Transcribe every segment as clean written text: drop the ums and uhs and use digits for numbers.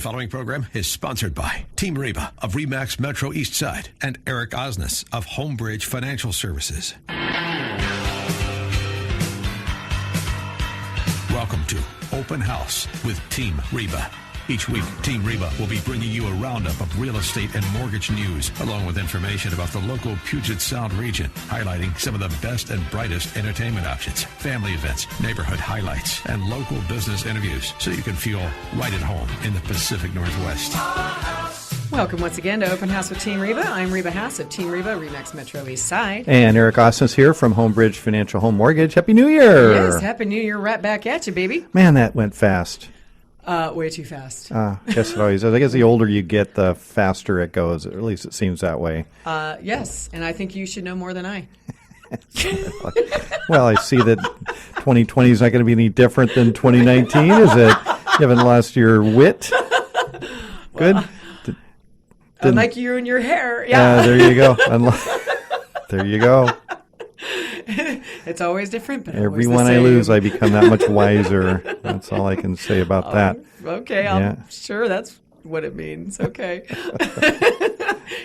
following program is sponsored by Team Reba of Remax Metro East Side and Eric Osnes of Homebridge Financial Services. Welcome to Open House with Team Reba. Each week, Team Reba will be bringing you a roundup of real estate and mortgage news, along with information about the local Puget Sound region, highlighting some of the best and brightest entertainment options, family events, neighborhood highlights, and local business interviews, so you can feel right at home in the Pacific Northwest. Welcome once again to Open House with Team Reba. I'm Reba Haas of Team Reba, Remax Metro East Side. And Eric Osnes here from Homebridge Financial Home Mortgage. Happy New Year! Yes, Happy New Year right back at you, baby. Man, that went fast. Way too fast. Guess it always is. I guess the older you get, the faster it goes. At least it seems that way. Yes, and I think you should know more than I. Well, I see that 2020 is not going to be any different than 2019, is it? You haven't lost your wit? Good? Unlike you and your hair. Yeah. There you go. There you go. It's always different, but every always one the I same. lose, I become that much wiser. That's all I can say about that. Okay, I'm sure that's what it means. Okay.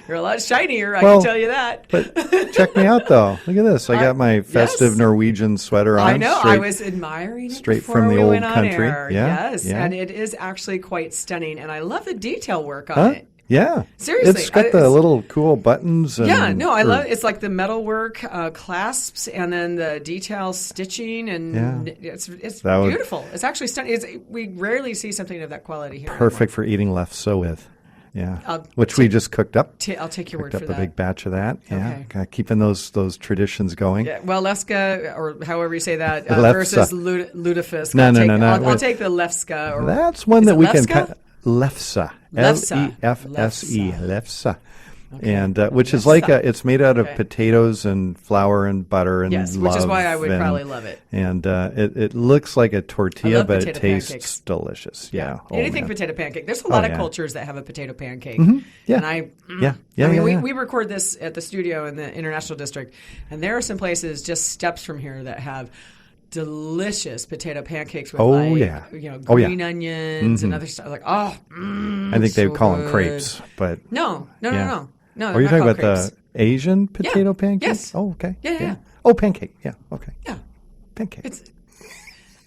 You're a lot shinier, I can tell you that. But check me out, though. Look at this. I got my festive Norwegian sweater on. I know. I was admiring it straight before from the we old went on country. air. Yeah, yes, yeah. and it is actually quite stunning, and I love the detail work on it. Yeah. Seriously. It's got the little cool buttons. And, I love it. It's like the metalwork clasps and then the detail stitching, and it's beautiful. It's actually stunning. We rarely see something of that quality here. Perfect for eating lefse with. Yeah. Which we just cooked up. I'll take your word for that. Cooked up a big batch of that. Okay. Yeah. Keeping those traditions going. Yeah. Well, lefska, or however you say that, Lefse. versus lutefisk. No. I'll take the lefska. Or, that's one that we can lefska? Lefse. Lefse. Lefse. Lefse. Okay. And which is like it's made out of potatoes and flour and butter and which is why I would probably love it. And it looks like a tortilla, but it tastes pancakes. delicious. Yeah. Anything potato pancake. There's a lot of cultures that have a potato pancake. Mm-hmm. Yeah. And we record this at the studio in the International District, and there are some places just steps from here that have delicious potato pancakes with green onions and other stuff. I think they call them crepes, but no. Are you talking about the Asian potato pancake? Yes. Oh, okay. Yeah. Oh, pancake. Yeah. Okay. Yeah. Pancake.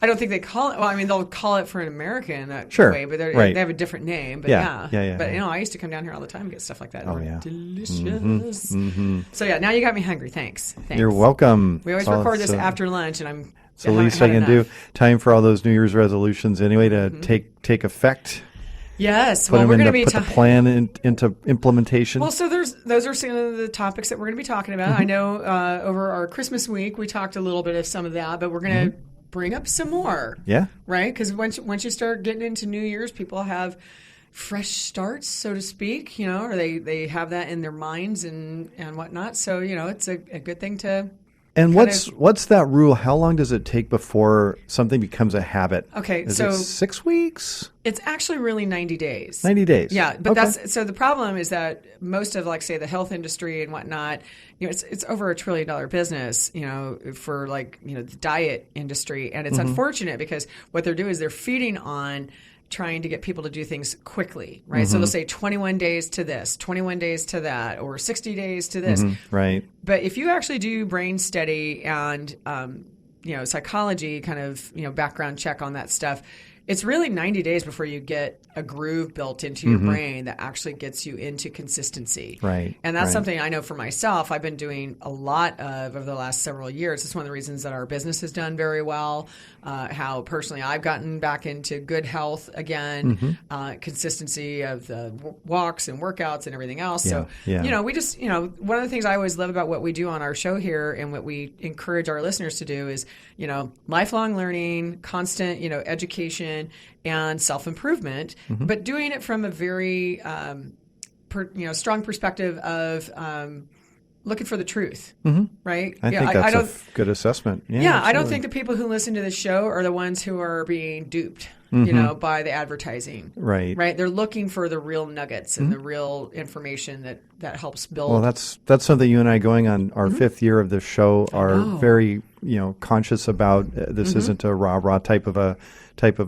I don't think they call it. Well, I mean, they'll call it for an American way, but they have a different name. But yeah. But I used to come down here all the time and get stuff like that. Oh yeah, delicious. Mm-hmm. So now you got me hungry. Thanks. You're welcome. We always record this after lunch, and I'm. It's the least I can do. Time for all those New Year's resolutions anyway to take effect. Yes. Well, we're going to be put the plan into implementation. Well, so those are some of the topics that we're going to be talking about. I know over our Christmas week we talked a little bit of some of that, but we're going to bring up some more. Yeah. Right? Because once you start getting into New Year's, people have fresh starts, so to speak, or they have that in their minds and whatnot. So, it's a good thing to. And what's that rule? How long does it take before something becomes a habit? Okay, Is it 6 weeks? It's actually really 90 days. 90 days. Yeah, but so the problem is that most of, like, say, the health industry and whatnot, it's over $1 trillion business, for the diet industry, and it's unfortunate because what they're doing is they're feeding on trying to get people to do things quickly, right? So they'll say 21 days to this, 21 days to that, or 60 days to this. Right. But if you actually do brain study and, psychology kind of, background check on that stuff, it's really 90 days before you get a groove built into your brain that actually gets you into consistency. Right. And that's something I know for myself I've been doing a lot of over the last several years. It's one of the reasons that our business has done very well, how personally I've gotten back into good health again, consistency of the walks and workouts and everything else. So, we just, one of the things I always love about what we do on our show here and what we encourage our listeners to do is, lifelong learning, constant, education, and self-improvement, but doing it from a very, strong perspective of looking for the truth, right? I think that's a good assessment. Yeah, I don't think the people who listen to this show are the ones who are being duped. by the advertising. Right. Right. They're looking for the real nuggets and the real information that helps build. Well, that's something you and I, going on our fifth year of this show, are very conscious about. This isn't a rah-rah type of a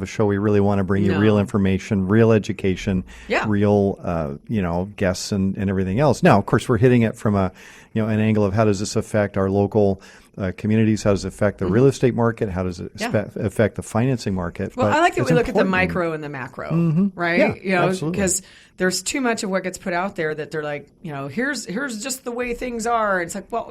show. We really want to bring you real information, real education, real guests and everything else. Now, of course, we're hitting it from an angle of how does this affect our local communities? How does it affect the real estate market? How does it affect the financing market? Well, I like that we look at the micro and the macro, right? Absolutely. Because there's too much of what gets put out there that they're like, here's just the way things are. It's like, well,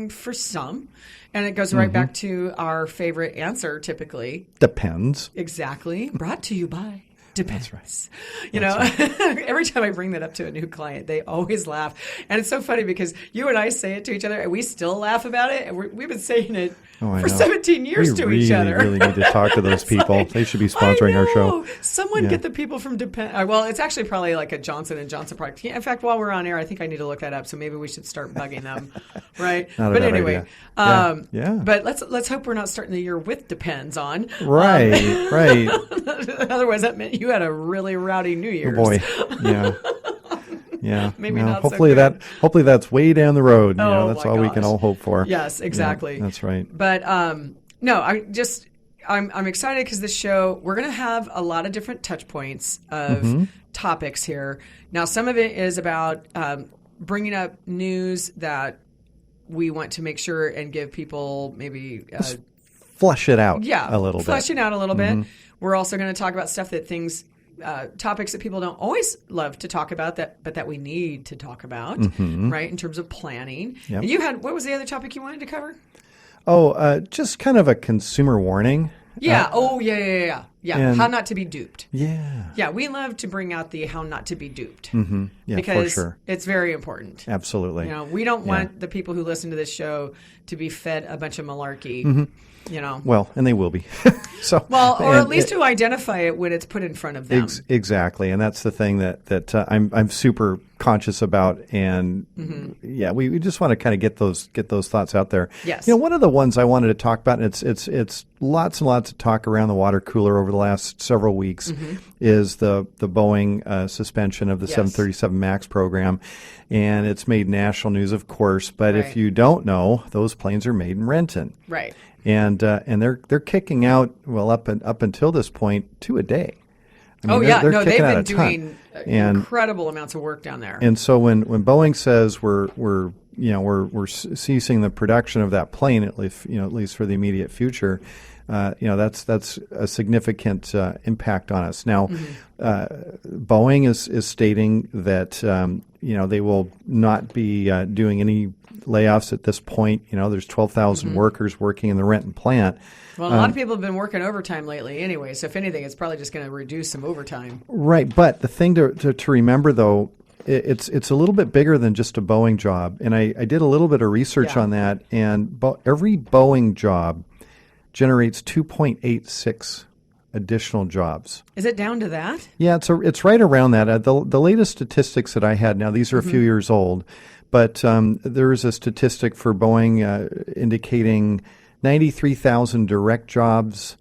for some. And it goes right back to our favorite answer, typically. Depends. Exactly. Brought to you by Depends. That's right. Every time I bring that up to a new client, they always laugh. And it's so funny because you and I say it to each other, and we still laugh about it. And we've been saying it for 17 years to each other. We really need to talk to those people. They should be sponsoring our show. Someone get the people from Depends. Well, it's actually probably like a Johnson & Johnson product. In fact, while we're on air, I think I need to look that up. So maybe we should start bugging them, right? But anyway, But let's hope we're not starting the year with Depends on. Right, right. Otherwise, that meant you had a really rowdy New Year's. Oh boy, yeah. Yeah. Maybe not hopefully so good. Hopefully that's way down the road. That's all we can all hope for. Yes, exactly. Yeah, that's right. But no, I'm excited because this show, we're going to have a lot of different touch points of topics here. Now, some of it is about bringing up news that we want to make sure and give people maybe flush it out a little bit. Flush it out a little bit. We're also going to talk about stuff that topics that people don't always love to talk about, but that we need to talk about, right, in terms of planning. Yep. And what was the other topic you wanted to cover? Just kind of a consumer warning. Yeah. Yeah. How not to be duped. Yeah. Yeah. We love to bring out the how not to be duped. Yeah, because for sure. It's very important. Absolutely. We don't want the people who listen to this show to be fed a bunch of malarkey. Well, and they will be. Or at least to identify it when it's put in front of them. Exactly, and that's the thing that I'm super conscious about, and we just want to kind of get those thoughts out there. Yes. One of the ones I wanted to talk about, and it's lots and lots of talk around the water cooler over the last several weeks, is the Boeing suspension of the 737 MAX program, and it's made national news, of course. But if you don't know, those planes are made in Renton. Right. And they're kicking out up until this point 2 a day. They've been doing incredible amounts of work down there. And so when Boeing says we're ceasing the production of that plane, at least for the immediate future, that's a significant impact on us. Now, Boeing is stating that they will not be doing any layoffs at this point. There's 12,000 workers working in the Renton plant. Well, a lot of people have been working overtime lately anyway, so if anything, it's probably just going to reduce some overtime. Right, but the thing to remember, though, it's a little bit bigger than just a Boeing job. And I did a little bit of research on that, and every Boeing job generates 2.86 additional jobs. Is it down to that? Yeah, it's right around that. The latest statistics that I had, now these are a few years old, but there is a statistic for Boeing indicating 93,000 direct jobs,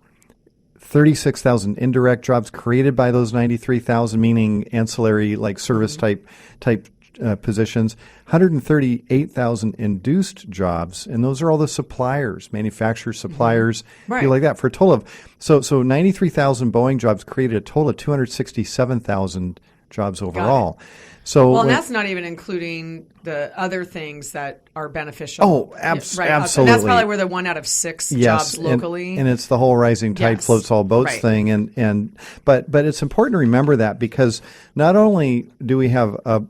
36,000 indirect jobs created by those 93,000, meaning ancillary, like service type positions, 138,000 induced jobs, and those are all the suppliers, manufacturers, suppliers, people like that, for a total of, so 93,000 Boeing jobs created a total of 267,000 jobs overall. So, and that's not even including the other things that are beneficial. Oh, absolutely. And that's probably where the 1 out of 6 jobs locally. And it's the whole rising tide floats all boats thing. But it's important to remember that, because not only do we have a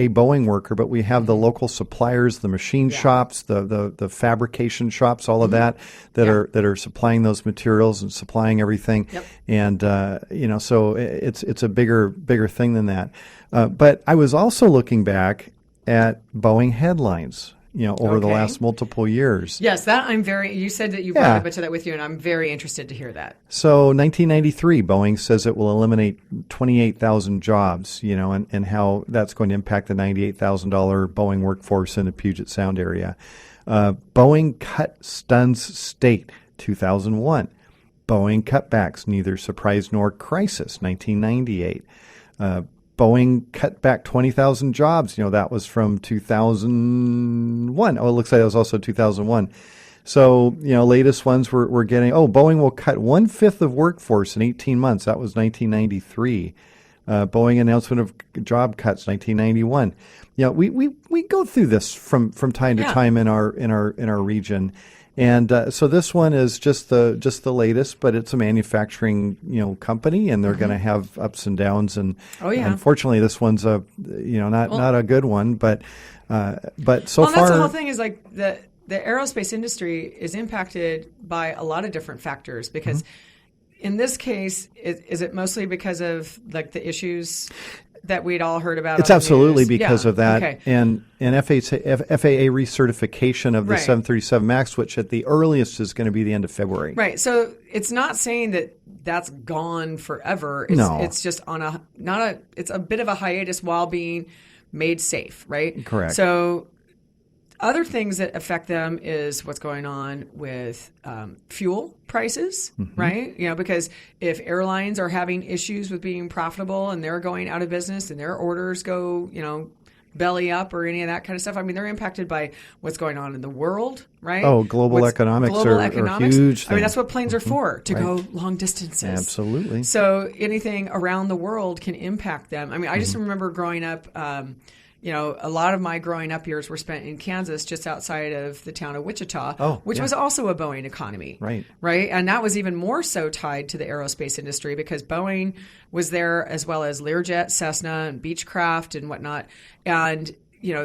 Boeing worker, but we have the local suppliers, the machine shops, the fabrication shops, all of that are supplying those materials and supplying everything. Yep. And so it's a bigger thing than that. But I was also looking back at Boeing headlines, over the last multiple years. Yes, you said that you brought a bunch of that with you, and I'm very interested to hear that. So 1993, Boeing says it will eliminate 28,000 jobs, and how that's going to impact the $98,000 Boeing workforce in the Puget Sound area. Boeing cut Stuns State, 2001. Boeing cutbacks, neither surprise nor crisis, 1998. Boeing cut back 20,000 jobs. That was from 2001. Oh, it looks like it was also 2001. So, latest ones we're getting, Boeing will cut 1/5 of workforce in 18 months. That was 1993. Boeing announcement of job cuts, 1991. We go through this from time to time in our region. And so this one is just the latest, but it's a manufacturing company, and they're going to have ups and downs. And unfortunately, this one's not a good one. But so far, that's the whole thing is like the aerospace industry is impacted by a lot of different factors because in this case, is it mostly because of like the issues that we'd all heard about? It's absolutely because of that. Okay. And FAA recertification of the 737 MAX, which at the earliest is going to be the end of February. Right. So it's not saying that that's gone forever. It's just on it's a bit of a hiatus while being made safe, right? Correct. So other things that affect them is what's going on with fuel prices, right? Because if airlines are having issues with being profitable and they're going out of business and their orders go, belly up or any of that kind of stuff, they're impacted by what's going on in the world, right? Oh, global economics are huge thing. That's what planes are for, to go long distances. Absolutely. So anything around the world can impact them. I just remember growing up, a lot of my growing up years were spent in Kansas, just outside of the town of Wichita, which was also a Boeing economy. Right. Right. And that was even more so tied to the aerospace industry because Boeing was there as well as Learjet, Cessna, and Beechcraft and whatnot. And,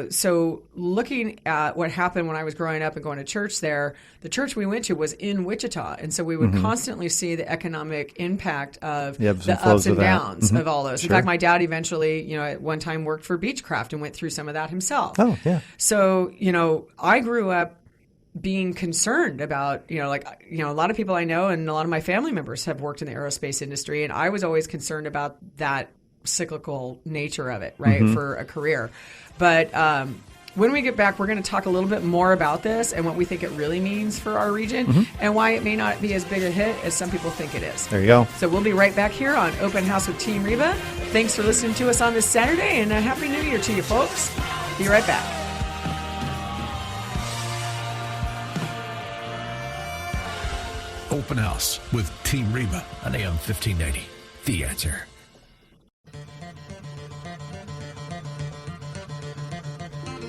so looking at what happened when I was growing up and going to church there, the church we went to was in Wichita. And so we would constantly see the economic impact of the ups and downs of all those. In fact, my dad eventually, at one time worked for Beechcraft and went through some of that himself. Oh, yeah. So, I grew up being concerned about, a lot of people I know and a lot of my family members have worked in the aerospace industry. And I was always concerned about that cyclical nature of it, right, for a career. But when we get back, we're going to talk a little bit more about this and what we think it really means for our region and why it may not be as big a hit as some people think it is. There you go. So we'll be right back here on Open House with Team Reba. Thanks for listening to us on this Saturday, and a Happy New Year to you folks. Be right back. Open House with Team Reba on AM 1590. The Answer.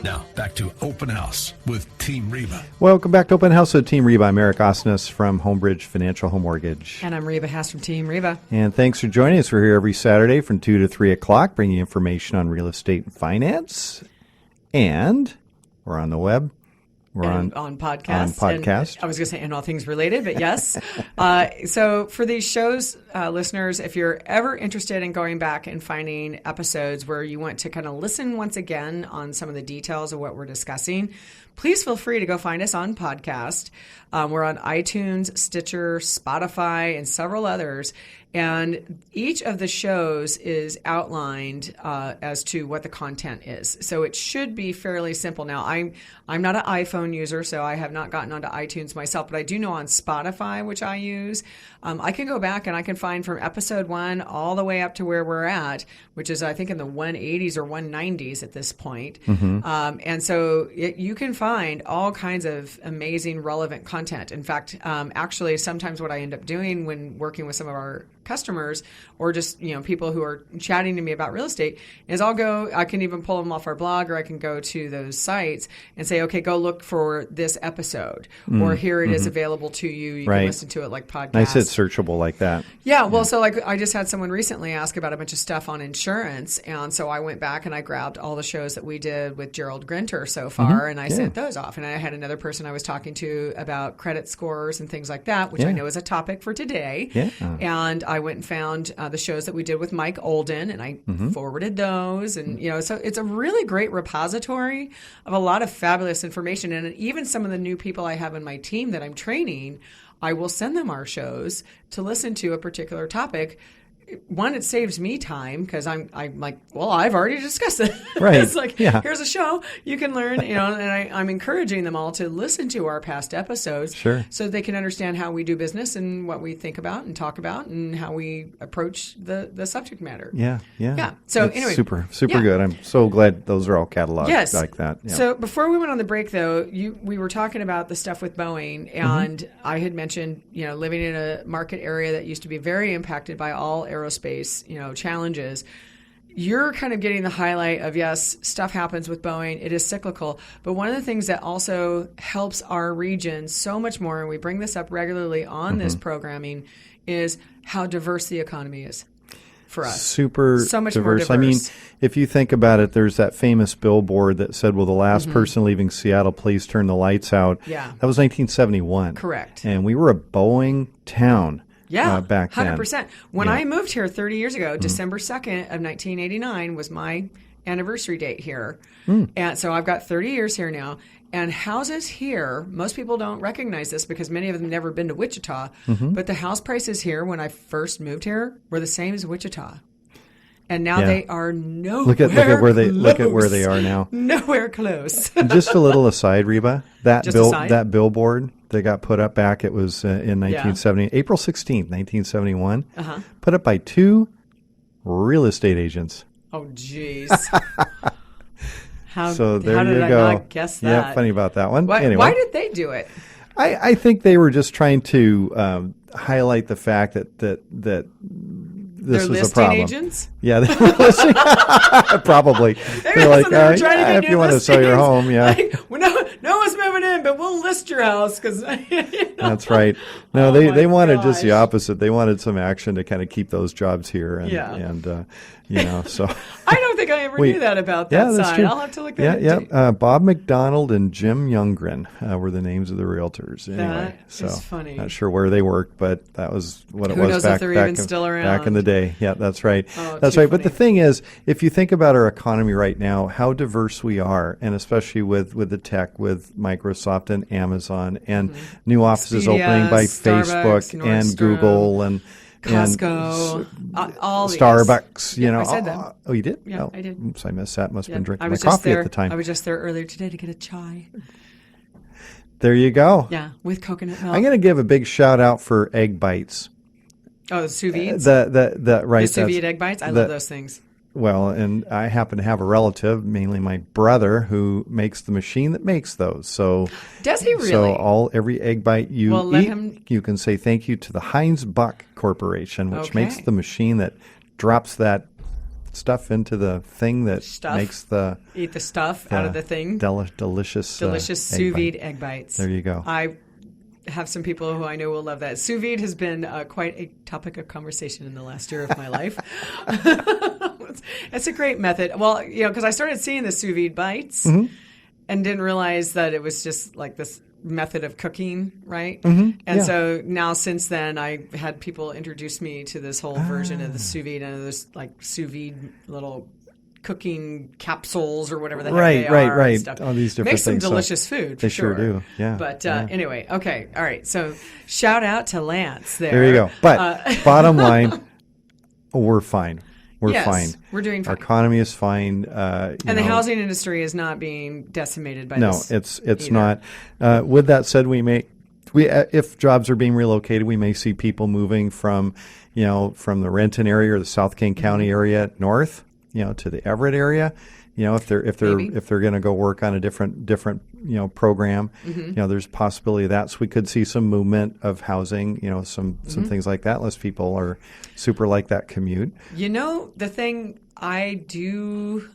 Now, back to Open House with Team Reba. Welcome back to Open House with Team Reba. I'm Eric Osnes from Homebridge Financial Home Mortgage. And I'm Reba Haas from Team Reba. And thanks for joining us. We're here every Saturday from 2 to 3 o'clock, bringing you information on real estate and finance. And we're on the web. We're on podcast. And I was going to say, and all things related, but yes. So for these shows, listeners, if you're ever interested in going back and finding episodes where you want to kind of listen once again on some of the details of what we're discussing, please feel free to go find us on podcast. We're on iTunes, Stitcher, Spotify, and several others. And each of the shows is outlined as to what the content is. So it should be fairly simple. Now, I'm not an iPhone user, so I have not gotten onto iTunes myself, but I do know on Spotify, which I use, I can go back and I can find from episode 1 all the way up to where we're at, which is, I think, in the 180s or 190s at this point. And so you can find all kinds of amazing, relevant content. In fact, actually, sometimes what I end up doing when working with some of our customers or just, people who are chatting to me about real estate is I can even pull them off our blog, or I can go to those sites and say, okay, go look for this episode, or here it is available to you. You can listen to it like podcasts. Nice, it's searchable like that. Yeah, well, so like I just had someone recently ask about a bunch of stuff on insurance, and so I went back and I grabbed all the shows that we did with Gerald Grinter so far, and I sent those off. And I had another person I was talking to about credit scores and things like that, which I know is a topic for today. And I went and found the shows that we did with Mike Olden, and I forwarded those. And, so it's a really great repository of a lot of fabulous information. And even some of the new people I have in my team that I'm training, I will send them our shows to listen to a particular topic one, it saves me time because I'm like, well, I've already discussed it. Right. It's like, here's a show you can learn, and I'm encouraging them all to listen to our past episodes, Sure, so they can understand how we do business and what we think about and talk about and how we approach the subject matter. Yeah. So it's anyway, super good. I'm so glad those are all cataloged like that. Yeah. So before we went on the break, though, we were talking about the stuff with Boeing, and I had mentioned, living in a market area that used to be very impacted by all aerospace, challenges. You're kind of getting the highlight of, yes, stuff happens with Boeing. It is cyclical. But one of the things that also helps our region so much more, and we bring this up regularly on this programming, is how diverse the economy is for us. Super so much diverse. more diverse. I mean, if you think about it, there's that famous billboard that said, "Will the last person leaving Seattle please turn the lights out?" Yeah. That was 1971. Correct. And we were a Boeing town. Yeah, back then. 100%. When I moved here 30 years ago, December 2nd of 1989 was my anniversary date here. And so I've got 30 years here now. And houses here, most people don't recognize this because many of them never been to Wichita, but the house prices here when I first moved here were the same as Wichita. And now they are nowhere look at where they close. look at where they are now. Nowhere close. And just a little aside, Reba, that aside? that billboard that got put up back, it was in 1970, April 16th, 1971, put up by two real estate agents. Oh, jeez. So there how you did I go. not guess that? Yeah, funny about that one. Why, Anyway, why did they do it? I think they were just trying to highlight the fact that this They're was a listing problem. agents? Yeah, they were listing. Probably. They're like, they were trying to get if you want to sell your home, Like, well, no one's moving in, but we'll list your house because. That's right. No, Oh they wanted gosh. just the opposite. They wanted some action to kind of keep those jobs here, and so. I don't think I ever knew that about that that's side. true. I'll have to look at it. Yeah. Bob McDonald and Jim Youngren were the names of the realtors. Anyway, That is funny. Not sure where they worked, but that was what it Who was knows if they're even still around. back in the day. Yeah, that's right. Oh, that's too right. But the funny. thing is, if you think about our economy right now, how diverse we are, and especially with the tech, with Microsoft and Amazon, and new offices Expedia, opening by Starbucks, Facebook and Nordstrom, Google and Costco, all these. Starbucks, I said that. Oh, you did? Yeah, oh, I did. Oops, I missed that. Must have been drinking I my was just coffee there. at the time. I was just there earlier today to get a chai. There you go. Yeah, with coconut milk. I'm going to give a big shout out for egg bites. Oh, the sous vides? The right. The sous vide egg bites? I love those things. Well, and I happen to have a relative, mainly my brother, who makes the machine that makes those. So does he really? So every egg bite you eat, you can say thank you to the Heinz Buck Corporation, which makes the machine that drops that stuff into the thing that makes the eat the stuff out of the thing. Delicious sous vide egg bites. There you go. I have some people who I know will love that. Sous vide has been quite a topic of conversation in the last year of my life. It's a great method. Well, because I started seeing the sous vide bites and didn't realize that it was just like this method of cooking, right? And so now since then, I had people introduce me to this whole version of the sous vide, and there's like sous vide little cooking capsules or whatever the heck they are. Right. And stuff. All these different Makes some things. delicious food. They sure do. Yeah. But anyway, okay, all right. So shout out to Lance there. There you go. But bottom line, we're fine. We're fine. We're doing fine. Our economy is fine. And the housing industry is not being decimated by this. No, it's not. With that said, if jobs are being relocated, we may see people moving from the Renton area or the South King County area north, to the Everett area. If they're going to go work on a different program, there's a possibility of that. So we could see some movement of housing, some things like that, unless people are super like that commute. The thing I do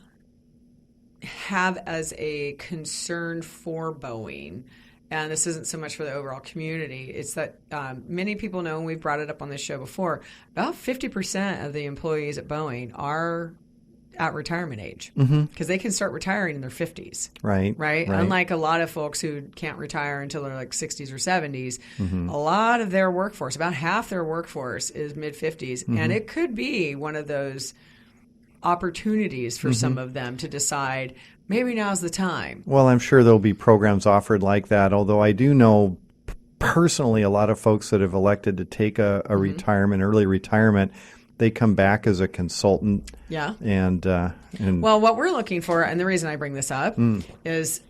have as a concern for Boeing, and this isn't so much for the overall community, it's that many people know, and we've brought it up on this show before, about 50% of the employees at Boeing are at retirement age because they can start retiring in their 50s. Right. Unlike a lot of folks who can't retire until they're like 60s or 70s, a lot of their workforce, about half their workforce is mid-50s. And it could be one of those opportunities for some of them to decide maybe now's the time. Well, I'm sure there'll be programs offered like that, although I do know personally a lot of folks that have elected to take a retirement, early retirement, they come back as a consultant. Yeah. And well, what we're looking for, and the reason I bring this up is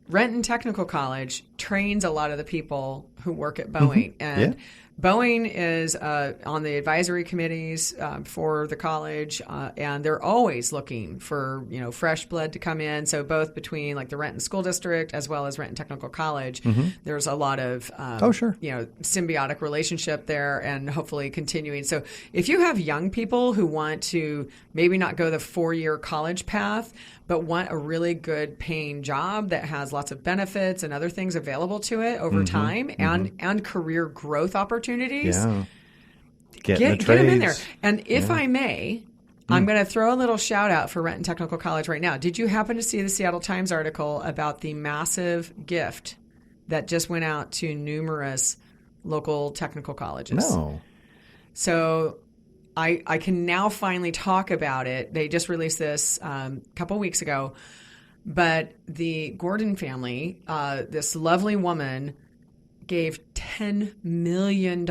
Renton Technical College trains a lot of the people who work at Boeing. And Boeing is on the advisory committees for the college, and they're always looking for fresh blood to come in. So both between like the Renton School District as well as Renton Technical College, there's a lot of symbiotic relationship there, and hopefully continuing. So if you have young people who want to maybe not go the 4-year college path, but want a really good paying job that has lots of benefits and other things available to it over time and career growth opportunities, get them in there. And if I may, I'm going to throw a little shout out for Renton Technical College right now. Did you happen to see the Seattle Times article about the massive gift that just went out to numerous local technical colleges? No. So I can now finally talk about it. They just released this a couple weeks ago. But the Gordon family, this lovely woman, gave $10 million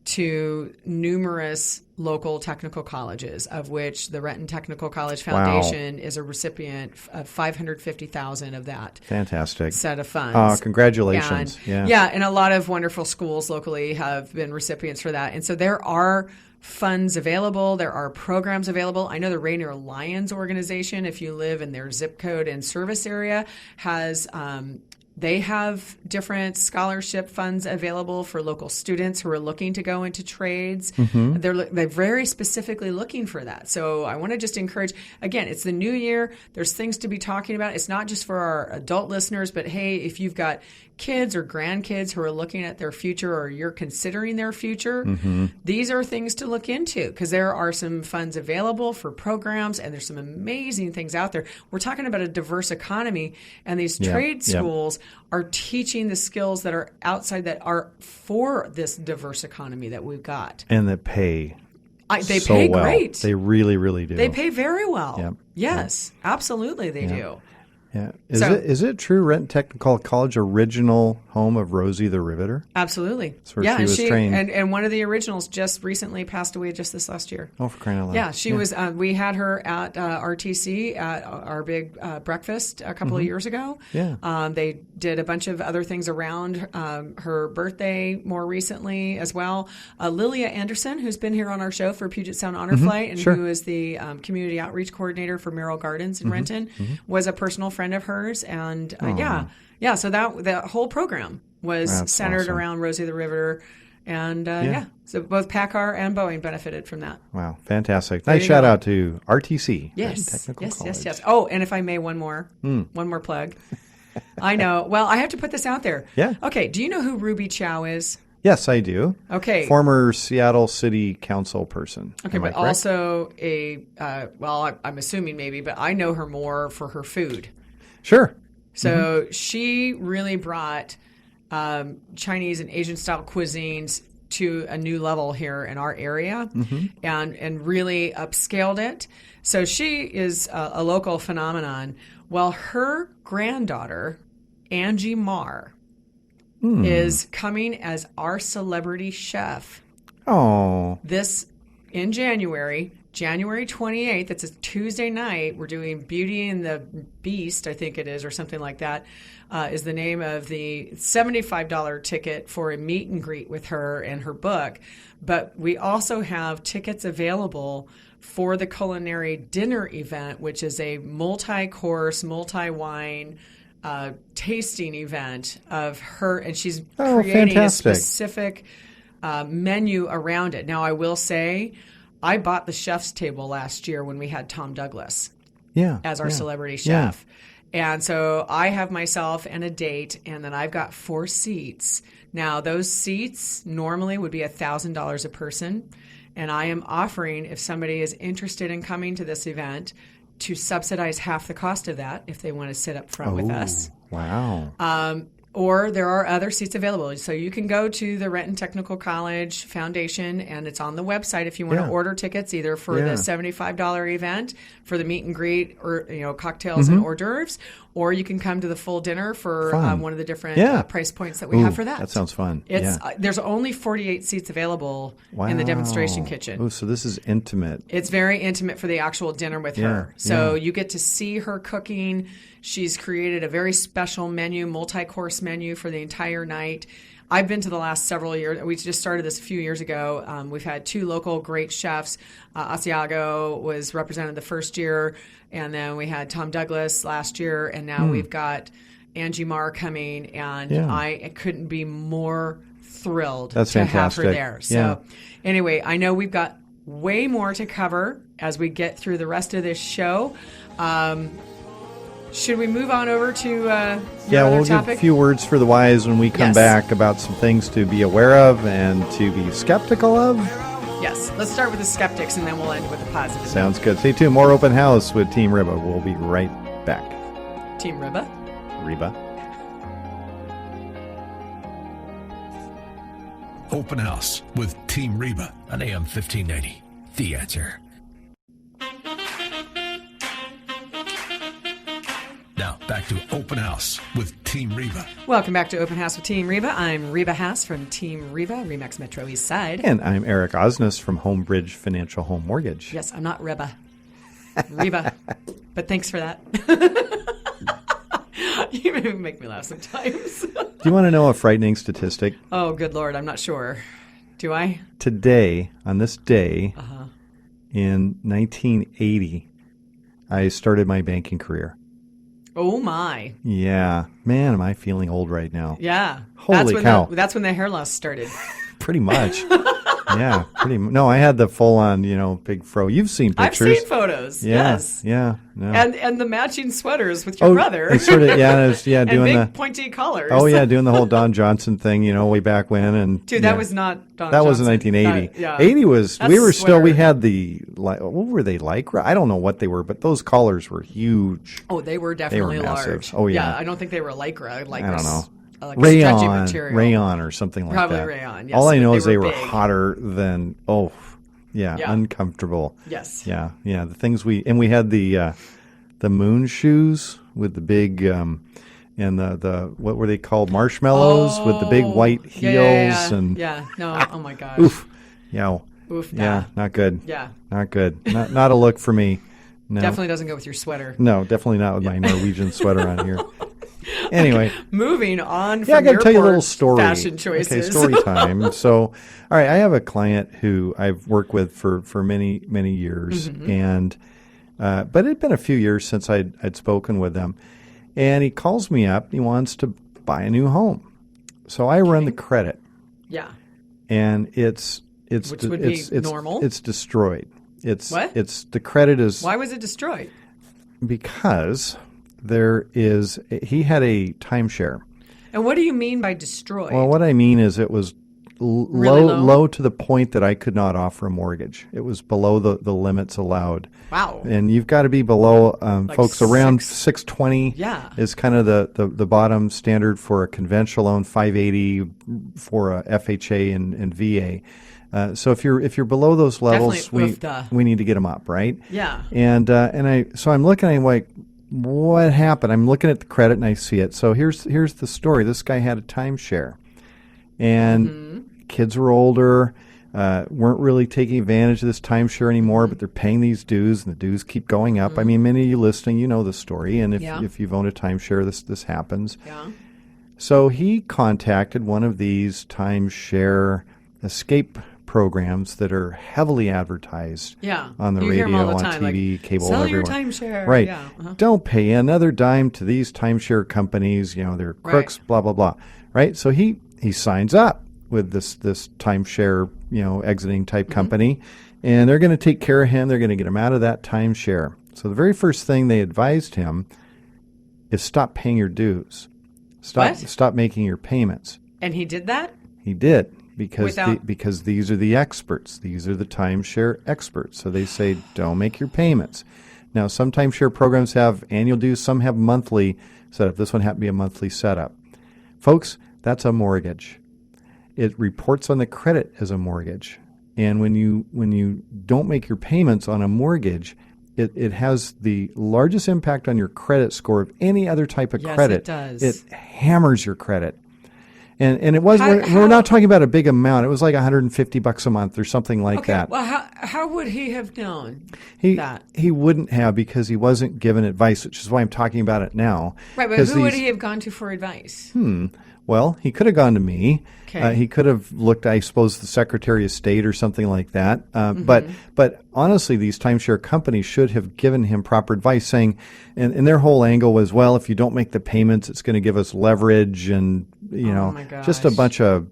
to numerous local technical colleges, of which the Renton Technical College Foundation is a recipient of $550,000 of that. Fantastic set of funds. Congratulations. And a lot of wonderful schools locally have been recipients for that. And so there are funds available. There are programs available. I know the Rainier Lions organization, if you live in their zip code and service area, has they have different scholarship funds available for local students who are looking to go into trades. They're very specifically looking for that. So I want to just encourage, again, it's the new year. There's things to be talking about. It's not just for our adult listeners, but hey, if you've got kids or grandkids who are looking at their future, or you're considering their future, these are things to look into, because there are some funds available for programs, and there's some amazing things out there. We're talking about a diverse economy, and these trade schools are teaching the skills that are outside, that are for this diverse economy that we've got. And that pay. They pay well. Great. They really, really do. They pay very well. Yes, absolutely they do. Yeah. Is it true Renton Technical College original home of Rosie the Riveter? Absolutely. That's where she was trained. And one of the originals just recently passed away just this last year. Oh, for crying out loud. Yeah, she was. We had her at RTC at our big breakfast a couple of years ago. Yeah. They did a bunch of other things around her birthday more recently as well. Lilia Anderson, who's been here on our show for Puget Sound Honor Flight, and who is the community outreach coordinator for Merrill Gardens in Renton, was a personal friend of hers. And so that whole program was centered around Rosie the Riveter. And so both PACCAR and Boeing benefited from that. Wow, fantastic. Nice shout out to RTC. Yes, Technical College. yes. Oh, and if I may, one more plug. I know. Well, I have to put this out there. Yeah. Okay, do you know who Ruby Chow is? Yes, I do. Okay. Former Seattle City Council person. Okay, but also I'm assuming maybe, but I know her more for her food. Sure. So she really brought Chinese and Asian style cuisines to a new level here in our area, and really upscaled it. So she is a local phenomenon. Well, her granddaughter, Angie Marr, is coming as our celebrity chef. Oh. In January 28th, it's a Tuesday night. We're doing Beauty and the Beast, I think it is, or something like that, is the name of the $75 ticket for a meet and greet with her and her book. But we also have tickets available for the culinary dinner event, which is a multi-course, multi-wine tasting event of her, and she's creating a specific menu around it. Now, I will say, I bought the chef's table last year when we had Tom Douglas as our celebrity chef. And so I have myself and a date, and then I've got 4 seats. Now, those seats normally would be $1,000 a person, and I am offering, if somebody is interested in coming to this event, to subsidize half the cost of that if they want to sit up front with us. Wow. Or there are other seats available. So you can go to the Renton Technical College Foundation, and it's on the website if you want to order tickets, either for the $75 event, for the meet and greet, or cocktails and hors d'oeuvres, or you can come to the full dinner for one of the different price points that we have for that. That sounds fun. There's only 48 seats available in the demonstration kitchen. Oh, so this is intimate. It's very intimate for the actual dinner with her. So you get to see her cooking. She's created a very special menu, multi-course menu for the entire night. I've been to the last several years. We just started this a few years ago. We've had 2 local great chefs. Asiago was represented the first year, and then we had Tom Douglas last year, and now we've got Angie Marr coming, and I couldn't be more thrilled to have her there. So anyway, I know we've got way more to cover as we get through the rest of this show. Should we move on over to your other topic? Give a few words for the wise when we come back about some things to be aware of and to be skeptical of. Yes. Let's start with the skeptics, and then we'll end with the positive. Sounds good. Stay tuned. More Open House with Team Reba. We'll be right back. Team Reba? Reba. Open House with Team Reba on AM 1590. The Answer. Now, back to Open House with Team Reba. Welcome back to Open House with Team Reba. I'm Reba Haas from Team Reba, Remax Metro East Side. And I'm Eric Osnes from Homebridge Financial Home Mortgage. Yes, I'm not Reba. Reba. But thanks for that. You make me laugh sometimes. Do you want to know a frightening statistic? Oh, good Lord. I'm not sure. Do I? Today, on this day, in 1980, I started my banking career. Oh, my. Yeah. Man, am I feeling old right now. Yeah. Holy cow. That's when the hair loss started. Pretty much. Yeah. No, I had the full-on, big fro. You've seen pictures. I've seen photos. Yeah, yes. Yeah. No. And the matching sweaters with your brother. It's sort of, and doing big pointy collars. Oh, yeah, doing the whole Don Johnson thing, way back when. And dude, that was not Don Johnson. That was in 1980. 80 was, we had what were they like? I don't know what they were, but those collars were huge. Oh, they were definitely large. Massive. Oh, yeah. I don't think they were Lycra. I don't know. Like rayon or something like Probably that. Rayon, yes. All I know is they were big. hotter than, uncomfortable. Yes. Yeah. The things we had the moon shoes with the big, and the what were they called? Marshmallows with the big white heels. Oh my gosh. Oof. Yeah. Oof. Yeah. Not good. Yeah. Not good. Not a look for me. No. Definitely doesn't go with your sweater. No, definitely not with my Norwegian sweater on here. Anyway. Okay, moving on from I got to tell you a little story. Fashion choices. Okay, story time. So, all right, I have a client who I've worked with for many, many years. And but it had been a few years since I'd spoken with them. And he calls me up. He wants to buy a new home. So I run the credit. Yeah. And it's normal. It's destroyed. What? The credit is. Why was it destroyed? Because he had a timeshare. And what do you mean by destroyed? Well, what I mean is it was low to the point that I could not offer a mortgage. It was below the limits allowed. Wow. And you've got to be below, like folks, around 620 is kind of the bottom standard for a conventional loan, 580 for a FHA and VA. So if you're below those levels, we need to get them up, right? Yeah. So I'm looking at like, what happened? I'm looking at the credit and I see it. So here's the story. This guy had a timeshare, and kids were older, weren't really taking advantage of this timeshare anymore, but they're paying these dues, and the dues keep going up. I mean, many of you listening, you know the story, and if you've owned a timeshare, this happens. Yeah. So he contacted one of these timeshare escape programs that are heavily advertised on the radio, on TV, like, cable, sell everywhere. Your timeshare. Right. Yeah. Don't pay another dime to these timeshare companies. They're crooks, blah, blah, blah. Right? So he signs up with this timeshare, exiting type company, and they're going to take care of him. They're going to get him out of that timeshare. So the very first thing they advised him is stop paying your dues. Stop making your payments. And he did that? He did. Because these are the experts. These are the timeshare experts. So they say, don't make your payments. Now, some timeshare programs have annual dues. Some have monthly setup. This one happened to be a monthly setup. Folks, that's a mortgage. It reports on the credit as a mortgage. And when you don't make your payments on a mortgage, it has the largest impact on your credit score of any other type of credit. It does. It hammers your credit. And it was, we're not talking about a big amount. It was like $150 a month or something like that. Well, how would he have known that? He wouldn't have, because he wasn't given advice, which is why I'm talking about it now. Right, but who would he have gone to for advice? Well, he could have gone to me. Okay. He could have looked, I suppose, the Secretary of State or something like that. But honestly, these timeshare companies should have given him proper advice, saying, and their whole angle was, well, if you don't make the payments, it's going to give us leverage, and just a bunch of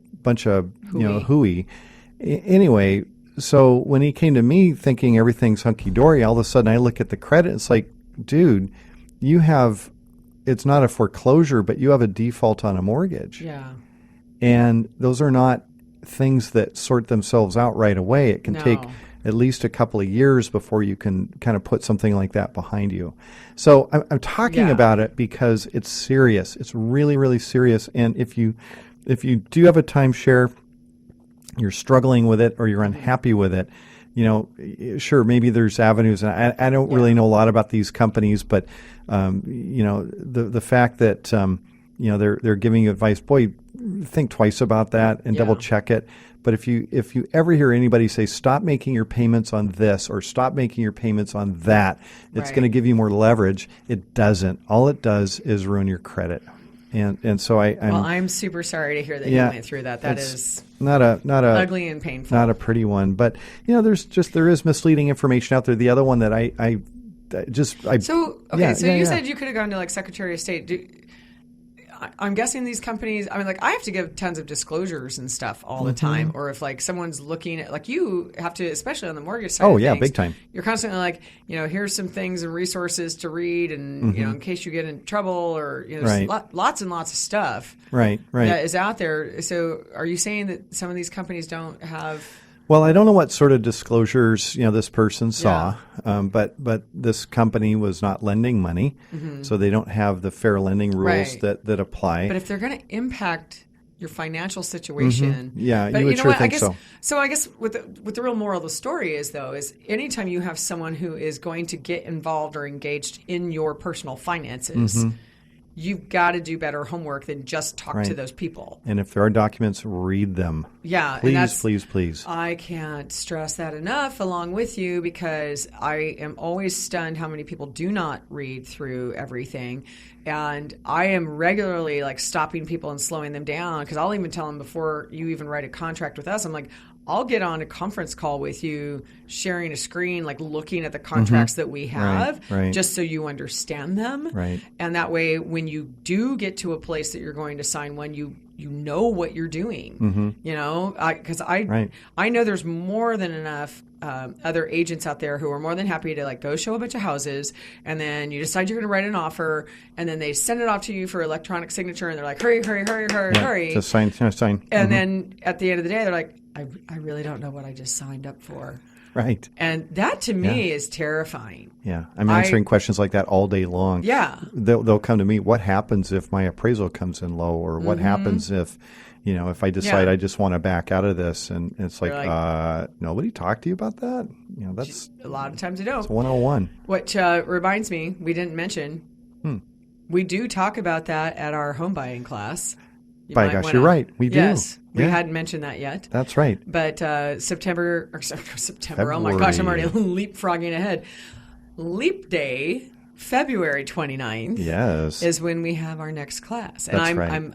hooey. Anyway, so when he came to me thinking everything's hunky dory, all of a sudden I look at the credit. It's like, dude, you have. It's not a foreclosure, but you have a default on a mortgage. Yeah. And those are not things that sort themselves out right away. It can take at least a couple of years before you can kind of put something like that behind you. So I'm talking about it because it's serious. It's really, really serious. And if you do have a timeshare, you're struggling with it or you're unhappy with it, sure, maybe there's avenues. And I don't really know a lot about these companies, but the fact that they're giving you advice, boy, think twice about that and double check it. But if you ever hear anybody say, stop making your payments on this or stop making your payments on that, it's going to give you more leverage. It doesn't. All it does is ruin your credit. And so I'm super sorry to hear that you went through that. That is not a ugly and painful, not a pretty one. But there is misleading information out there. The other one that So you said you could have gone to like Secretary of State. I'm guessing these companies, I have to give tons of disclosures and stuff all the time. Or if like someone's looking at, like you have to, especially on the mortgage side of things, big time. You're constantly like, here's some things and resources to read and, in case you get in trouble or, there's lots and lots of stuff that is out there. So are you saying that some of these companies don't have... Well, I don't know what sort of disclosures this person saw, but this company was not lending money, so they don't have the fair lending rules that apply. But if they're going to impact your financial situation, you would sure think so. So I guess what the real moral of the story is anytime you have someone who is going to get involved or engaged in your personal finances. You've got to do better homework than just talk to those people. And if there are documents, read them. Yeah. Please. I can't stress that enough along with you, because I am always stunned how many people do not read through everything. And I am regularly stopping people and slowing them down, because I'll even tell them before you even write a contract with us, I'm like, I'll get on a conference call with you, sharing a screen, looking at the contracts that we have, just so you understand them. Right. And that way, when you do get to a place that you're going to sign one, you know what you're doing. Because I know there's more than enough other agents out there who are more than happy to go show a bunch of houses, and then you decide you're going to write an offer, and then they send it off to you for electronic signature, and they're like, hurry. Just sign. And then at the end of the day, they're like, I really don't know what I just signed up for. Right. And that to me is terrifying. Yeah. I'm answering questions like that all day long. Yeah. They'll come to me, what happens if my appraisal comes in low, or what happens if if I decide I just want to back out of this, and it's like nobody talked to you about that? That's a lot of times they don't. It's 101. Which reminds me, we didn't mention, we do talk about that at our home buying class. By gosh, you're right. We do. Yes. We hadn't mentioned that yet. That's right. But September, oh my gosh, I'm already leapfrogging ahead. Leap Day, February 29th is when we have our next class. And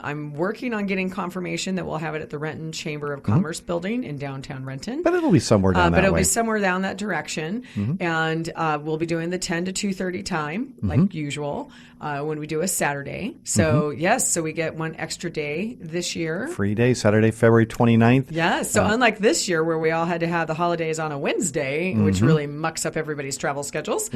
I'm working on getting confirmation that we'll have it at the Renton Chamber of Commerce building in downtown Renton. But it'll be somewhere down that way. But it'll be somewhere down that direction. And we'll be doing the 10 to 2:30 time, like usual, when we do a Saturday. So, so we get one extra day this year. Free day, Saturday, February 29th. Yeah, so unlike this year where we all had to have the holidays on a Wednesday, which really mucks up everybody's travel schedules,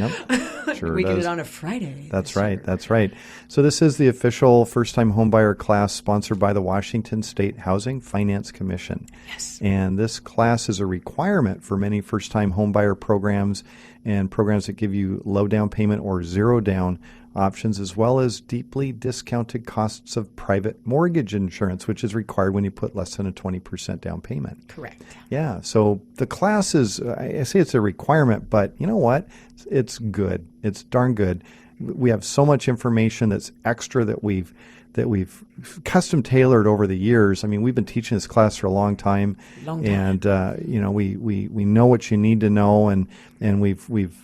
sure we get it on a Friday. That's right. So this is the official first-time homebuyer class sponsored by the Washington State Housing Finance Commission. Yes. And this class is a requirement for many first-time homebuyer programs and programs that give you low down payment or zero down options, as well as deeply discounted costs of private mortgage insurance, which is required when you put less than a 20% down payment. Correct. Yeah. So the class is, I say it's a requirement, but you know what? It's good. It's darn good. We have so much information that's extra that we've custom tailored over the years. I mean, we've been teaching this class for a long time. And we know what you need to know, and we've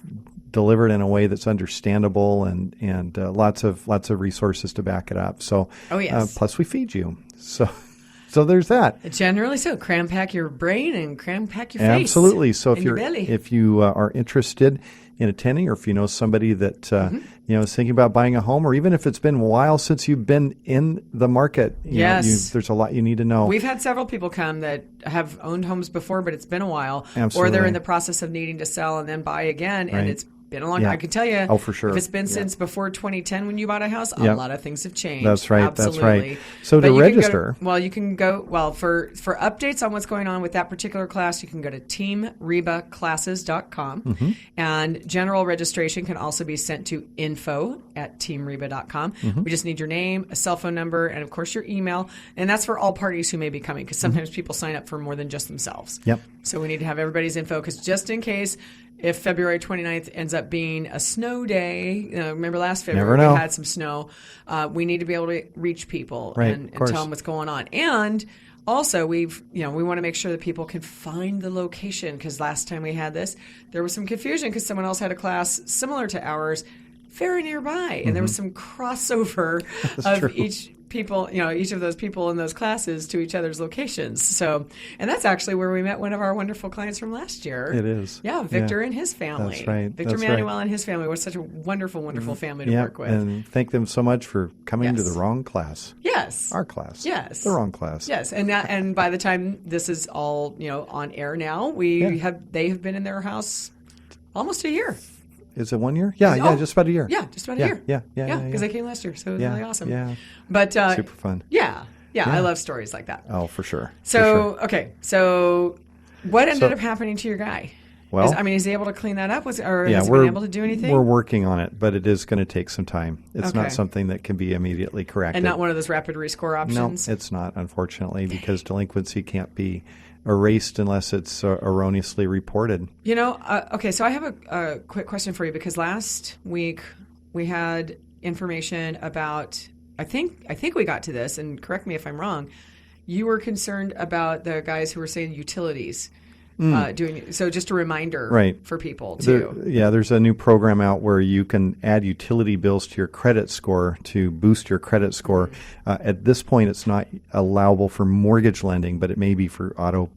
delivered in a way that's understandable, and lots of resources to back it up. So, plus we feed you. So there's that. Generally, so cram pack your brain and cram pack your face. Absolutely. So if if you are interested in attending, or if you know somebody that is thinking about buying a home, or even if it's been a while since you've been in the market, there's a lot you need to know. We've had several people come that have owned homes before, but it's been a while. Absolutely. Or they're in the process of needing to sell and then buy again, and it's been a long time. I can tell you, for sure. if it's been since before 2010 when you bought a house, a lot of things have changed. That's right. Absolutely. That's right. So to register, you can go for updates on what's going on with that particular class, you can go to teamrebaclasses.com, and general registration can also be sent to info@teamreba.com. We just need your name, a cell phone number, and of course your email, and that's for all parties who may be coming, because sometimes people sign up for more than just themselves. Yep. So we need to have everybody's info, because just in case, if February 29th ends up being a snow day, remember last February we had some snow, we need to be able to reach people and tell them what's going on. And also, we want to make sure that people can find the location, because last time we had this, there was some confusion because someone else had a class similar to ours very nearby, and there was some crossover of each of those people in those classes to each other's locations. So, and that's actually where we met one of our wonderful clients from last year. It is. Yeah, Victor and his family. That's right. Victor Manuel and his family was such a wonderful, wonderful family to work with. And thank them so much for coming to the wrong class. Yes. Our class. Yes. The wrong class. Yes. And by the time this is all, on air now, they have been in their house almost a year. Is it 1 year? Yeah, just about a year. Yeah, just about a year. Yeah, because they came last year, so it was really awesome. Yeah, but super fun. Yeah, I love stories like that. Oh, for sure. So, so what ended up happening to your guy? Well, is he able to clean that up? Has he been able to do anything? We're working on it, but it is going to take some time. It's not something that can be immediately corrected. And not one of those rapid rescore options? No, it's not, unfortunately, because delinquency can't be erased unless it's erroneously reported. Okay, so I have a quick question for you, because last week we had information about, I think we got to this, and correct me if I'm wrong, you were concerned about the guys who were saying utilities. So just a reminder for people too. There's a new program out where you can add utility bills to your credit score to boost your credit score. At this point, it's not allowable for mortgage lending, but it may be for auto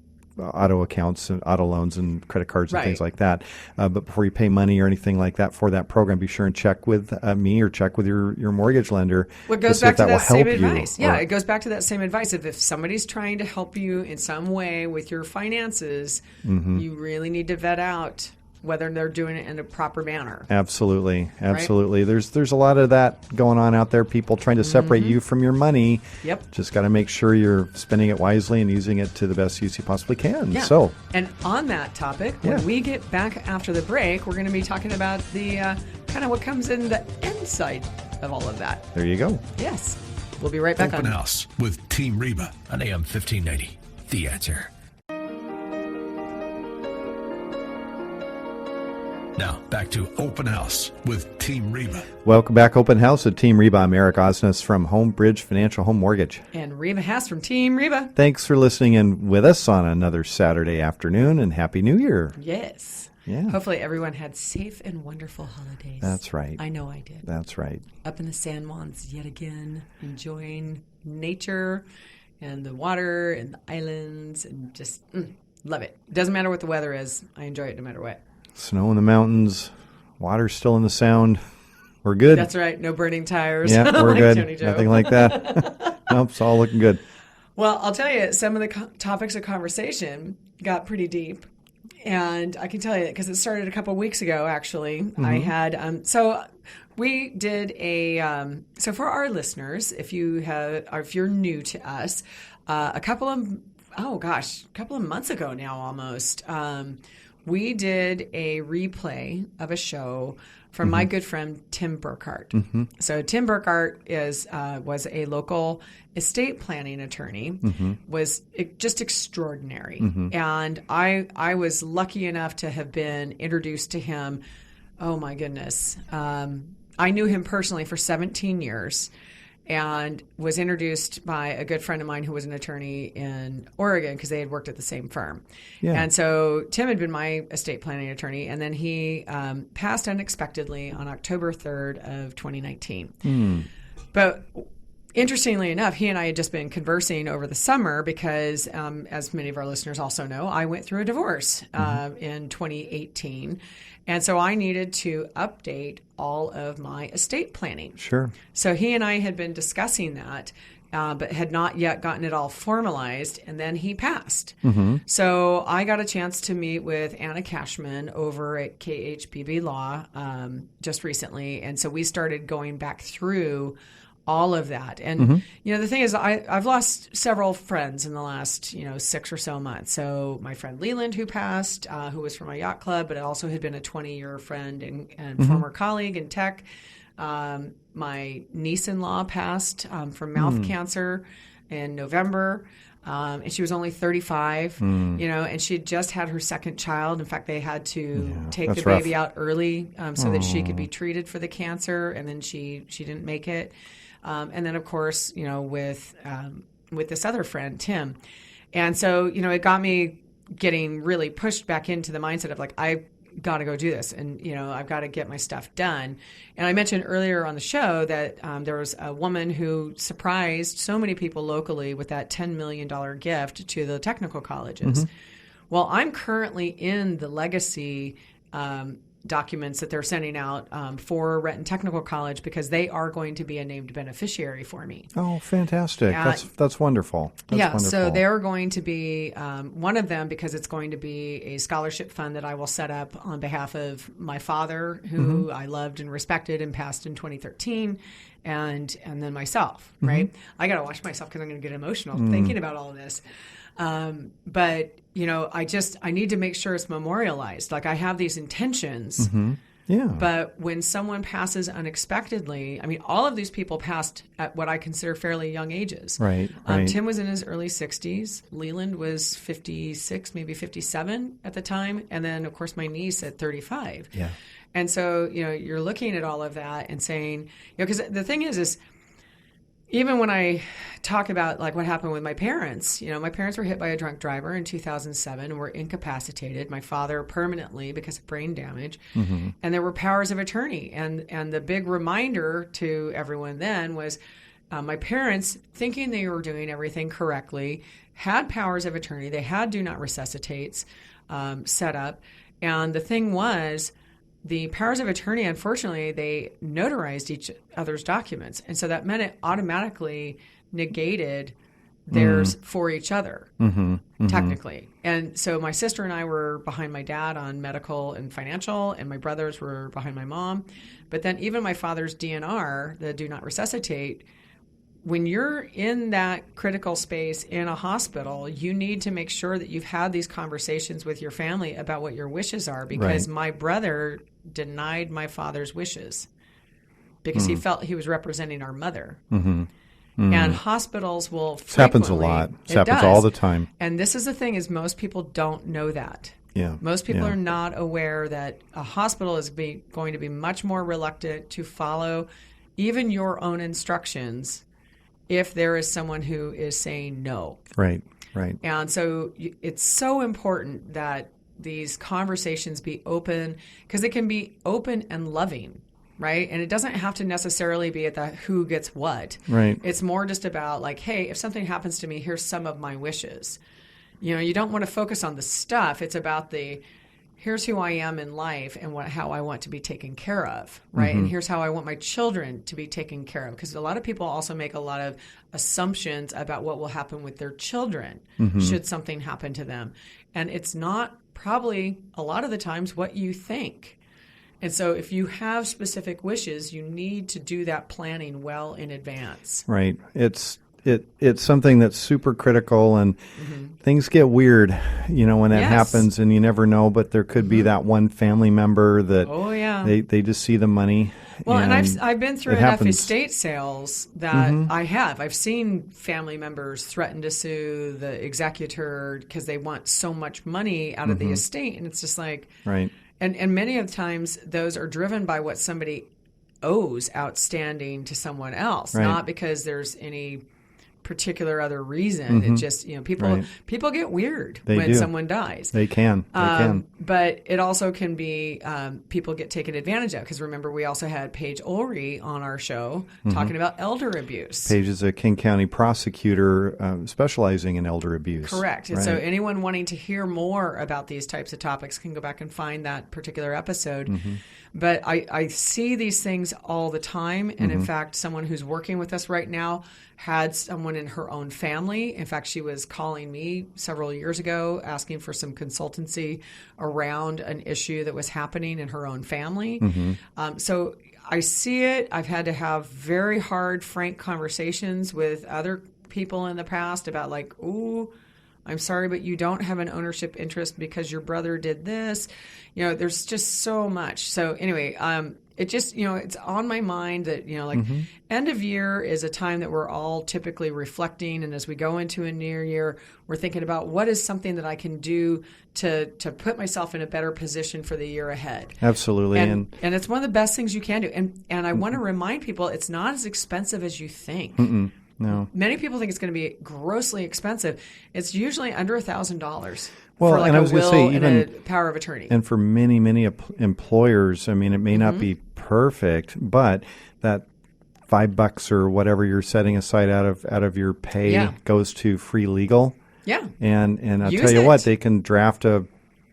accounts and auto loans and credit cards and things like that. But before you pay money or anything like that for that program, be sure and check with me or check with your mortgage lender. Well, it goes back to that same advice. Yeah, it goes back to that same advice. If somebody's trying to help you in some way with your finances, you really need to vet out whether they're doing it in a proper manner. Absolutely. There's a lot of that going on out there. People trying to separate you from your money. Yep. Just got to make sure you're spending it wisely and using it to the best use you possibly can. Yeah. So, and on that topic, when we get back after the break, we're going to be talking about the kind of what comes in the inside of all of that. There you go. Yes. We'll be right back Open House with Team Reba on AM 1590. The Answer. Now, back to Open House with Team Reba. Welcome back, Open House with Team Reba. I'm Eric Osnes from Homebridge Financial Home Mortgage. And Reba Haas from Team Reba. Thanks for listening in with us on another Saturday afternoon, and Happy New Year. Yes. Yeah. Hopefully everyone had safe and wonderful holidays. That's right. I know I did. That's right. Up in the San Juans yet again, enjoying nature and the water and the islands, and just love it. Doesn't matter what the weather is. I enjoy it no matter what. Snow in the mountains, water still in the sound. We're good. That's right. No burning tires. Yeah, we're like good. Nothing like that. Nope, it's all looking good. Well, I'll tell you, some of the topics of conversation got pretty deep. And I can tell you, because it started a couple of weeks ago, actually. I had, so we did so for our listeners, if you're new to us, a couple of months ago now almost, we did a replay of a show from my good friend Tim Burkhart. So Tim Burkhart was a local estate planning attorney, was just extraordinary. And I was lucky enough to have been introduced to him. Oh, my goodness. I knew him personally for 17 years and was introduced by a good friend of mine who was an attorney in Oregon because they had worked at the same firm. Yeah. And so Tim had been my estate planning attorney, and then he passed unexpectedly on October 3rd of 2019. But interestingly enough, he and I had just been conversing over the summer because, as many of our listeners also know, I went through a divorce in 2018. And so I needed to update all of my estate planning. Sure. So he and I had been discussing that, but had not yet gotten it all formalized. And then he passed. So I got a chance to meet with Anna Cashman over at KHBB Law just recently. And so we started going back through all of that. And, the thing is, I've lost several friends in the last, 6 or so months. So my friend Leland, who passed, who was from my yacht club, but also had been a 20-year friend and former colleague in tech. My niece-in-law passed from mouth cancer in November. And she was only 35, and she had just had her second child. In fact, they had to take the baby out early so that she could be treated for the cancer. And then she didn't make it. And then, of course, with this other friend, Tim. And so, it got me getting really pushed back into the mindset of like, I've got to go do this. And, I've got to get my stuff done. And I mentioned earlier on the show that there was a woman who surprised so many people locally with that $10 million gift to the technical colleges. Well, I'm currently in the legacy documents that they're sending out for Renton Technical College because they are going to be a named beneficiary for me. Oh, fantastic. That's wonderful. That's wonderful. So they're going to be one of them because it's going to be a scholarship fund that I will set up on behalf of my father, who I loved and respected and passed in 2013, and then myself, right? I got to watch myself because I'm going to get emotional thinking about all of this. But I need to make sure it's memorialized. Like I have these intentions, but when someone passes unexpectedly, I mean, all of these people passed at what I consider fairly young ages. Right. Tim was in his early 60s. Leland was 56, maybe 57 at the time. And then, of course, my niece at 35. Yeah. And so, you're looking at all of that and saying, because the thing is even when I talk about like what happened with my parents, my parents were hit by a drunk driver in 2007 and were incapacitated. My father permanently because of brain damage. And there were powers of attorney. And the big reminder to everyone then was my parents, thinking they were doing everything correctly, had powers of attorney. They had do not resuscitates set up. And the thing was, the powers of attorney, unfortunately, they notarized each other's documents. And so that meant it automatically negated theirs for each other, technically. And so my sister and I were behind my dad on medical and financial, and my brothers were behind my mom. But then even my father's DNR, the do not resuscitate, when you're in that critical space in a hospital, you need to make sure that you've had these conversations with your family about what your wishes are, because my brother denied my father's wishes because he felt he was representing our mother. And hospitals will frequently... This happens a lot. It happens all the time. And this is the thing, is most people don't know that. Most people are not aware that a hospital is going to be much more reluctant to follow even your own instructions if there is someone who is saying no. Right. And so it's so important that these conversations be open, because it can be open and loving, right? And it doesn't have to necessarily be at the who gets what. Right. It's more just about like, hey, if something happens to me, here's some of my wishes. You don't want to focus on the stuff. It's about here's who I am in life and how I want to be taken care of, right? And here's how I want my children to be taken care of. Because a lot of people also make a lot of assumptions about what will happen with their children should something happen to them. And it's not probably a lot of the times what you think. And so if you have specific wishes, you need to do that planning well in advance. Right. It's something that's super critical, and things get weird, when that Yes. happens, and you never know. But there could be that one family member that Oh, yeah. they just see the money. Well, and I've been through it enough happens. estate sales that I've seen family members threaten to sue the executor because they want so much money out of the estate, and it's just like, Right. And many of the times those are driven by what somebody owes outstanding to someone else, Right. not because there's any particular other reason. It just, people get weird They when do. someone dies. They can. But it also can be people get taken advantage of, because remember, we also had Paige Ulrey on our show talking about elder abuse. Paige is a King County prosecutor specializing in elder abuse. Correct. And Right. so anyone wanting to hear more about these types of topics can go back and find that particular episode. But I see these things all the time. And in fact, someone who's working with us right now had someone in her own family. In fact, she was calling me several years ago asking for some consultancy around an issue that was happening in her own family. So I see it. I've had to have very hard, frank conversations with other people in the past about like, ooh, I'm sorry, but you don't have an ownership interest because your brother did this. There's just so much. So anyway, it just, it's on my mind that, end of year is a time that we're all typically reflecting. And as we go into a new year, we're thinking about what is something that I can do to put myself in a better position for the year ahead. Absolutely. And it's one of the best things you can do. And I want to remind people, it's not as expensive as you think. No. Many people think it's going to be grossly expensive. It's usually under $1,000 Well, for like and I a was gonna will say, and even- a power of attorney. And for many, many employers, I mean, it may not be perfect, but that $5 or whatever you're setting aside out of your pay goes to free legal. Yeah. And I'll Use tell you it. what, they can draft a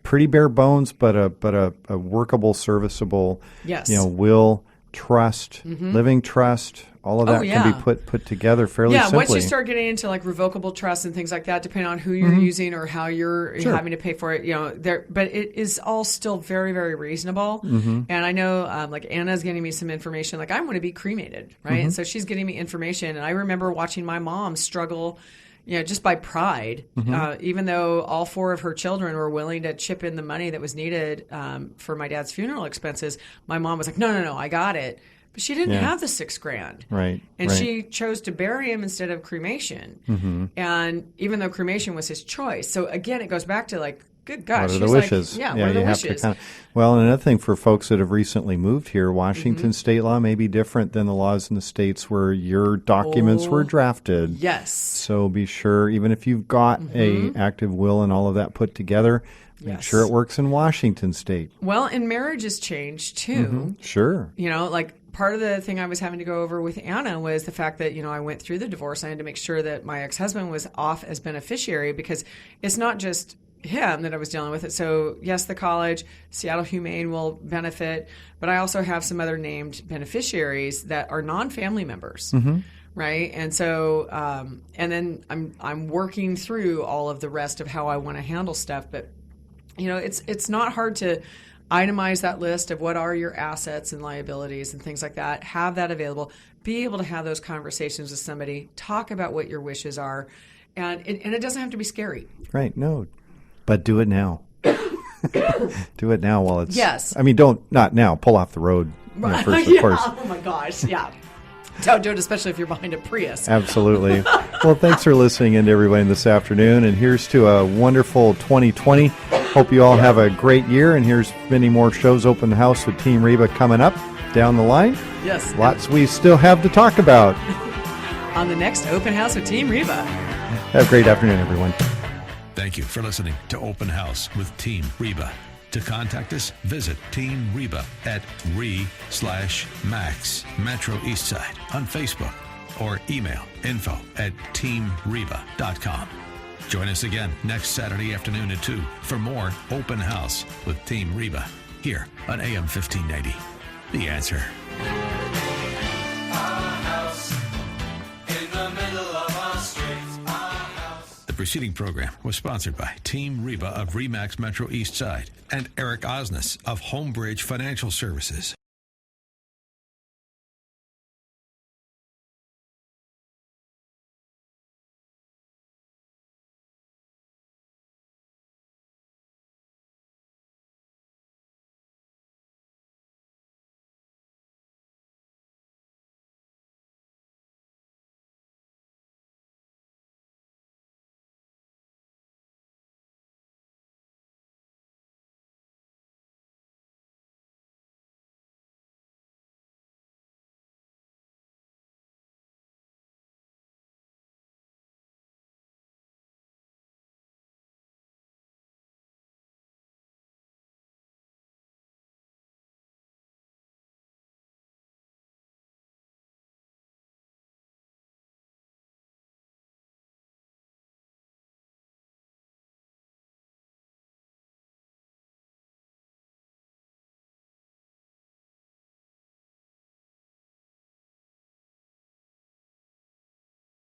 pretty bare bones, but a workable, serviceable, Yes. will, trust, living trust. All of that can be put together fairly simply. Once you start getting into like revocable trust and things like that, depending on who you're using or how you're having to pay for it, but it is all still very, very reasonable. And I know like Anna's getting me some information, like I want to be cremated, right? And so she's getting me information. And I remember watching my mom struggle, just by pride, even though all 4 of her children were willing to chip in the money that was needed for my dad's funeral expenses. My mom was like, no, I got it. But she didn't have the $6,000. Right. And right. she chose to bury him instead of cremation. And even though cremation was his choice. So again, it goes back to like, good gosh. What are the wishes? Like, what are the you wishes? have to well, and another thing for folks that have recently moved here, Washington state law may be different than the laws in the states where your documents were drafted. Yes. So be sure, even if you've got a active will and all of that put together, make sure it works in Washington state. Well, and marriage has changed too. Sure. Like part of the thing I was having to go over with Anna was the fact that, I went through the divorce. I had to make sure that my ex-husband was off as beneficiary, because it's not just him that I was dealing with it. So yes, the college, Seattle Humane will benefit, but I also have some other named beneficiaries that are non-family members. Right. And so, and then I'm working through all of the rest of how I want to handle stuff. But, it's not hard to itemize that list of what are your assets and liabilities and things like that. Have that available. Be able to have those conversations with somebody. Talk about what your wishes are. And it doesn't have to be scary. Right. No. But do it now. Do it now while it's... Yes. I mean, not now. Pull off the road first, of course. Oh, my gosh. Yeah. Don't do it, especially if you're behind a Prius. Absolutely. Well, thanks for listening in to everybody this afternoon. And here's to a wonderful 2020. Hope you all have a great year. And here's many more shows, Open House with Team Reba, coming up down the line. Yes. Lots we still have to talk about. On the next Open House with Team Reba. Have a great afternoon, everyone. Thank you for listening to Open House with Team Reba. To contact us, visit Team Reba at re/Max Metro Eastside on Facebook or email info@teamreba.com. Join us again next Saturday afternoon at 2 for more Open House with Team Reba here on AM 1590. The Answer. The preceding program was sponsored by Team Reba of RE/MAX Metro East Side and Eric Osnes of Homebridge Financial Services.